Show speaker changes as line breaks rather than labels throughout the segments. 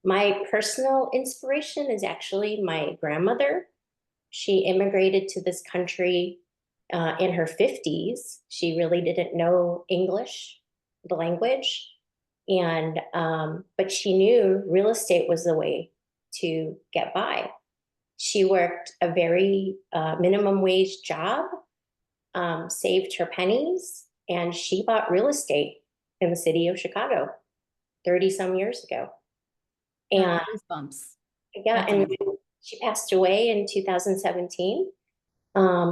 My personal inspiration is actually my grandmother. She immigrated to this country in her 50s. She really didn't know English, the language, and but she knew real estate was the way to get by. She worked a very minimum wage job, saved her pennies, and she bought real estate in the city of Chicago 30 some years ago. And
Goosebumps.
yeah,
That's
and
amazing.
she passed away in 2017.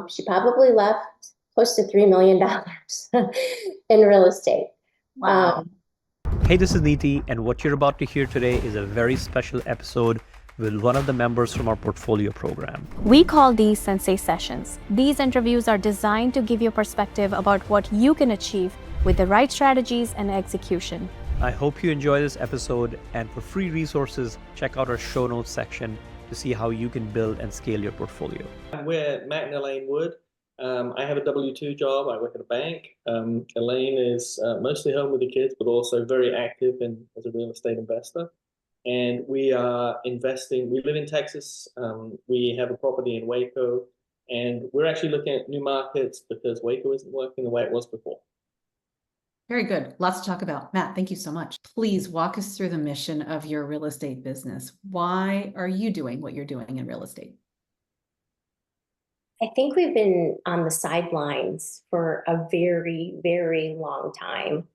She probably left close to $3 million in real estate.
Wow.
Hey, this is Neeti, and what you're about to hear today is a very special episode with one of the members from our portfolio program.
We call these Sensei Sessions. These interviews are designed to give you perspective about what you can achieve with the right strategies and execution.
I hope you enjoy this episode, and for free resources, check out our show notes section to see how you can build and scale your portfolio.
We're Matt and Elaine Wood. I have a W-2 job. I work at a bank. Elaine is mostly home with the kids, but also very active as a real estate investor. And we are investing. We live in Texas. We have a property in Waco, and we're actually looking at new markets because Waco isn't working the way it was before.
Very good. Lots to talk about. Matt, thank you so much. Please walk us through the mission of your real estate business. Why are you doing what you're doing in real estate?
I think we've been on the sidelines for a very, very long time.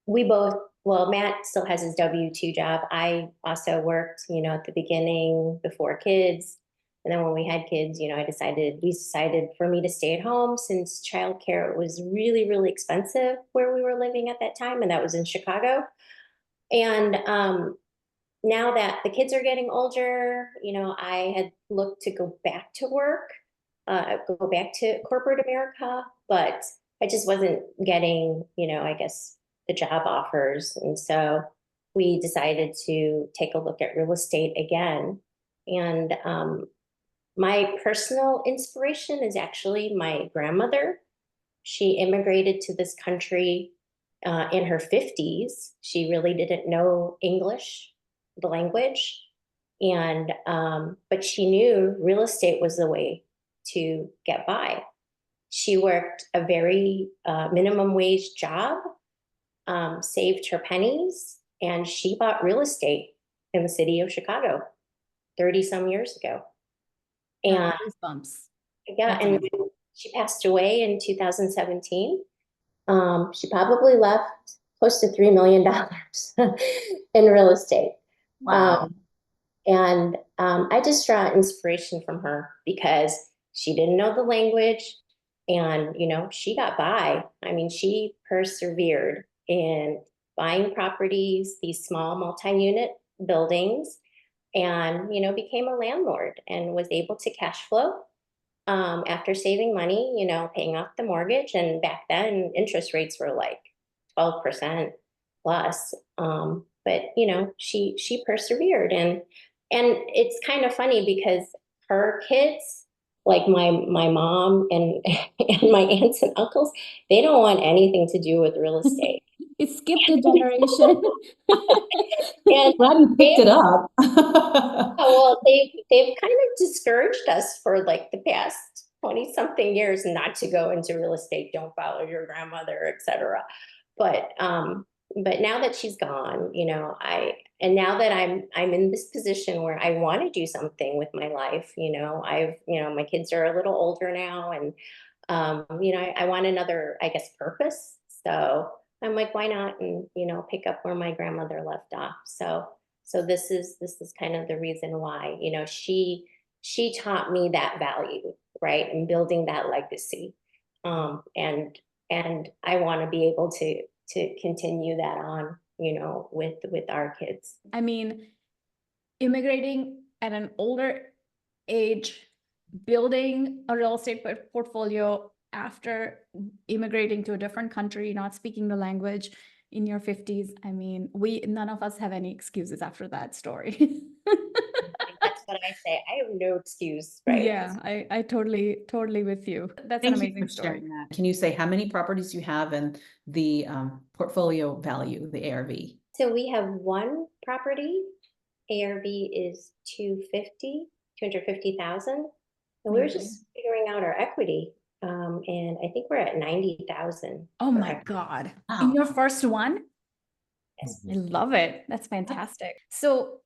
We both, well, Matt still has his W-2 job. I also worked, at the beginning before kids. And then when we had kids, we decided for me to stay at home since childcare was really, really expensive where we were living at that time. And that was in Chicago. And now that the kids are getting older, I had looked to go back to work, go back to corporate America, but I just wasn't getting, I guess, the job offers. And so we decided to take a look at real estate again. And my personal inspiration is actually my grandmother. She immigrated to this country in her 50s. She really didn't know English, the language, and but she knew real estate was the way to get by. She worked a very minimum wage job, saved her pennies, and she bought real estate in the city of Chicago 30 some years ago. And
Goosebumps.
yeah,
That's
and
amazing.
she passed away in 2017. She probably left close to $3 million in real estate.
Wow.
And I just draw inspiration from her because she didn't know the language, and she got by. I mean, she persevered in buying properties, these small multi-unit buildings, and became a landlord and was able to cash flow after saving money, paying off the mortgage. And back then interest rates were like 12% plus. But she persevered, and it's kind of funny because her kids, like my mom and and my aunts and uncles, they don't want anything to do with real estate.
It skipped a generation.
And
Glad you picked it up.
well, they've kind of discouraged us for like the past 20 something years not to go into real estate. Don't follow your grandmother, etc. But now that she's gone, and now that I'm in this position where I want to do something with my life, my kids are a little older now, and I want another, I guess, purpose. So I'm like, why not? And pick up where my grandmother left off. So this is kind of the reason why, she taught me that value, right? And building that legacy. And I want to be able to continue that on, with our kids.
I mean, immigrating at an older age, building a real estate portfolio after immigrating to a different country, not speaking the language in your 50s. I mean, none of us have any excuses after that story.
That's what I say. I have no excuse, right?
Yeah, I totally with you. That's an
Thank you
amazing
for
story.
sharing that. Can you say how many properties you have and the portfolio value, the ARV?
So we have one property, ARV is 250,000. And we were
Amazing.
just figuring out our equity. And I think we're at 90,000.
Oh
for
my
equity.
God.
Wow.
In your first one?
Yes.
I love it. That's fantastic. So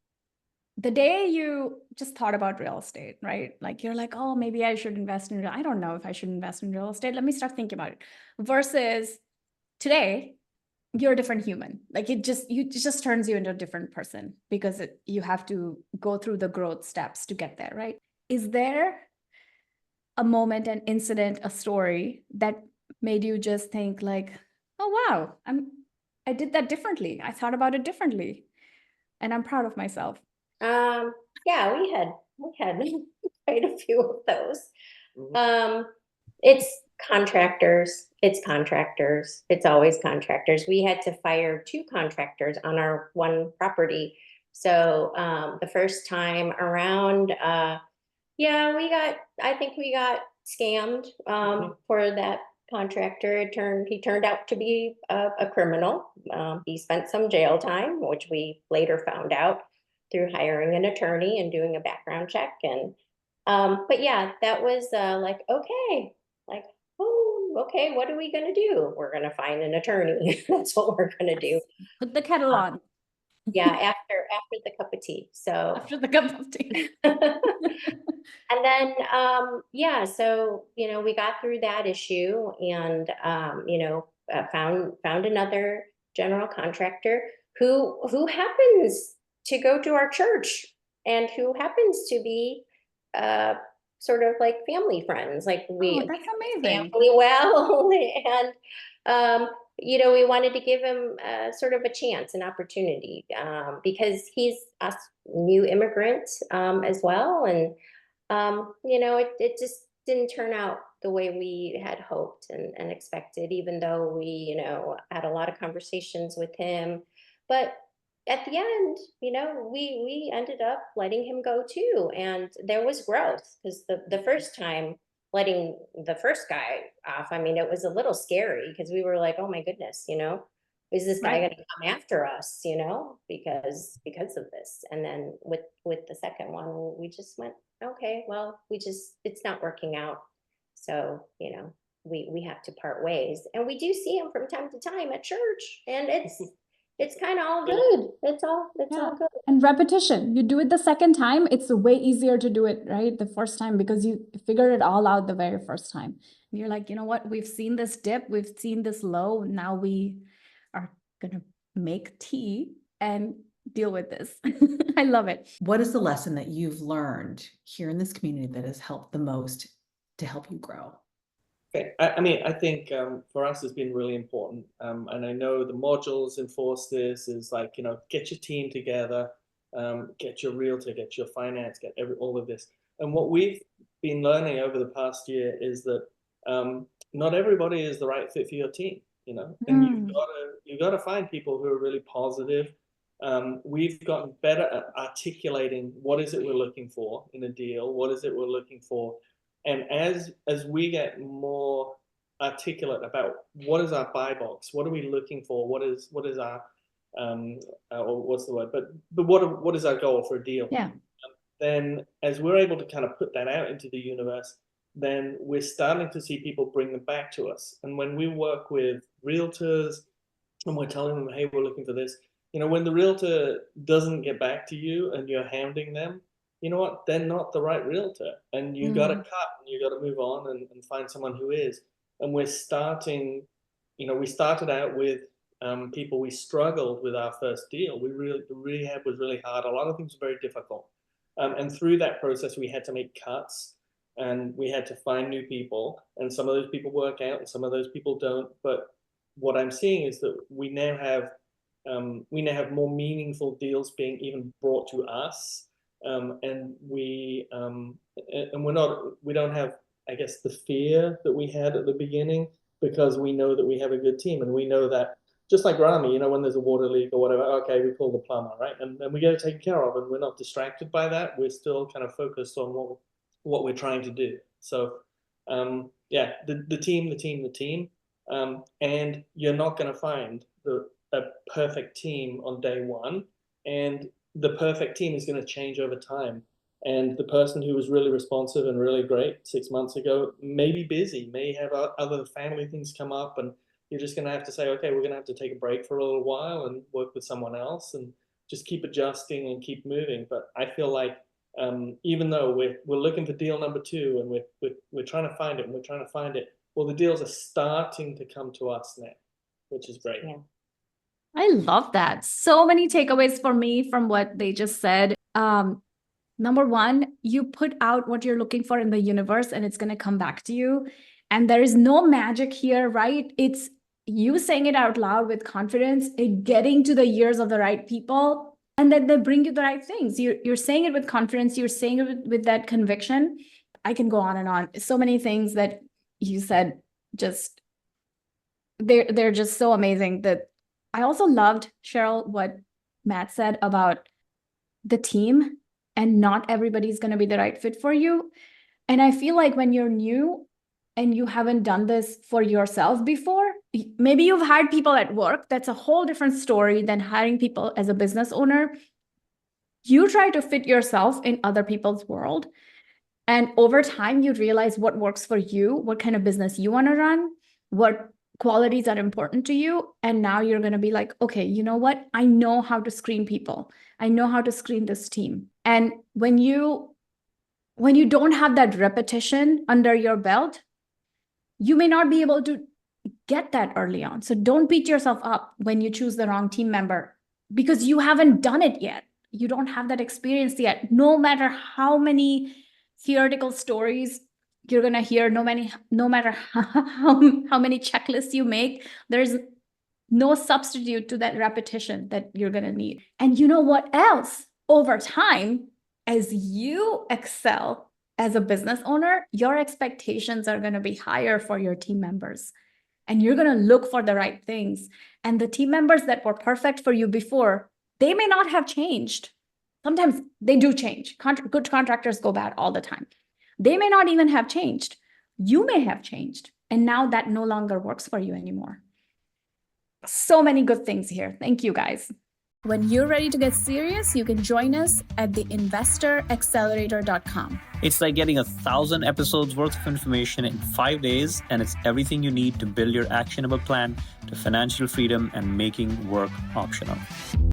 the day you just thought about real estate, right? Like you're like, oh, maybe I should invest in I don't know if I should invest in real estate. Let me start thinking about it. Versus today, you're a different human. Like it just turns you into a different person because you have to go through the growth steps to get there, right? Is there a moment, an incident, a story that made you just think like, oh wow, I did that differently. I thought about it differently. And I'm proud of myself.
Yeah, we had quite a few of those.
Mhm.
It's contractors. It's always contractors. We had to fire 2 contractors on our one property. So the first time around, yeah, I think we got scammed for that contractor. He turned out to be a criminal. He spent some jail time, which we later found out through hiring an attorney and doing a background check. And but yeah, that was like, okay, like, oh, okay, what are we gonna do? We're gonna find an attorney. That's what we're gonna do.
Put the kettle on
Yeah, after the cup of tea. So
after the cup of tea.
and then yeah, so we got through that issue and found another general contractor who happens to go to our church and who happens to be sort of like family friends. Like
Oh,
we
that's amazing.
family well and we wanted to give him sort of a chance, an opportunity, because he's a new immigrant as well. And it just didn't turn out the way we had hoped and expected, even though we, had a lot of conversations with him. But at the end, we ended up letting him go too. And there was growth because the first time letting the first guy off, I mean, it was a little scary because we were like, oh my goodness, is this guy
Right.
going to come after us, because of this? And then with the second one, we just went, okay, well, it's not working out. So, we have to part ways. And we do see him from time to time at church. And it's kind of all good. It's all good.
And repetition. You do it the second time, it's way easier to do it, right? The first time because you figured it all out the very first time. And you're like, you know what? We've seen this dip, we've seen this low. Now we are gonna make tea and deal with this. I love it.
What is the lesson that you've learned here in this community that has helped the most to help you grow?
Okay. I mean, I think for us it's been really important. And I know the modules enforce this is like, get your team together, get your realtor, get your finance, get all of this. And what we've been learning over the past year is that not everybody is the right fit for your team, and you've got to find people who are really positive. We've gotten better at articulating what is it we're looking for in a deal, what is it we're looking for. And as we get more articulate about what is our buy box, what are we looking for, what is our what's the word? But what is our goal for a deal?
Yeah.
Then as we're able to kind of put that out into the universe, then we're starting to see people bring them back to us. And when we work with realtors and we're telling them, hey, we're looking for this, when the realtor doesn't get back to you and you're hounding them, you know what? They're not the right realtor, and you got to cut and you got to move on and find someone who is. And we're starting, we started out with people. We struggled with our first deal. The rehab was really hard. A lot of things were very difficult. And through that process, we had to make cuts and we had to find new people. And some of those people work out and some of those people don't. But what I'm seeing is that we now have more meaningful deals being even brought to us. And we don't have, I guess, the fear that we had at the beginning, because we know that we have a good team, and we know that just like Rami, when there's a water leak or whatever, okay, we call the plumber, right? And we get it taken care of, and we're not distracted by that. We're still kind of focused on what we're trying to do. So yeah, the team, and you're not going to find a perfect team on day one, and the perfect team is going to change over time. And the person who was really responsive and really great 6 months ago may be busy, may have other family things come up, and you're just going to have to say, okay, we're going to have to take a break for a little while and work with someone else and just keep adjusting and keep moving. But I feel like even though we're looking for deal number 2 and we're trying to find it and we're trying to find it, well, the deals are starting to come to us now, which is great.
Yeah.
I love that. So many takeaways for me from what they just said. Number one, you put out what you're looking for in the universe and it's going to come back to you. And there is no magic here, right? It's you saying it out loud with confidence, it getting to the ears of the right people, and then they bring you the right things. You're saying it with confidence. You're saying it with that conviction. I can go on and on. So many things that you said, just they're just so amazing. That I also loved, Cheryl, what Matt said about the team, and not everybody's going to be the right fit for you. And I feel like when you're new and you haven't done this for yourself before, maybe you've hired people at work. That's a whole different story than hiring people as a business owner. You try to fit yourself in other people's world. And over time, you realize what works for you, what kind of business you want to run, what qualities are important to you. And now you're going to be like, okay, you know what? I know how to screen people. I know how to screen this team. And when you don't have that repetition under your belt, you may not be able to get that early on. So don't beat yourself up when you choose the wrong team member, because you haven't done it yet. You don't have that experience yet. No matter how many theoretical stories you're going to hear, no matter how many checklists you make, there's no substitute to that repetition that you're going to need. And you know what else? Over time, as you excel as a business owner, your expectations are going to be higher for your team members. And you're going to look for the right things. And the team members that were perfect for you before, they may not have changed. Sometimes they do change. Good contractors go bad all the time. They may not even have changed. You may have changed. And now that no longer works for you anymore. So many good things here. Thank you, guys. When you're ready to get serious, you can join us at theinvestoraccelerator.com.
It's like getting 1,000 episodes worth of information in 5 days, and it's everything you need to build your actionable plan to financial freedom and making work optional.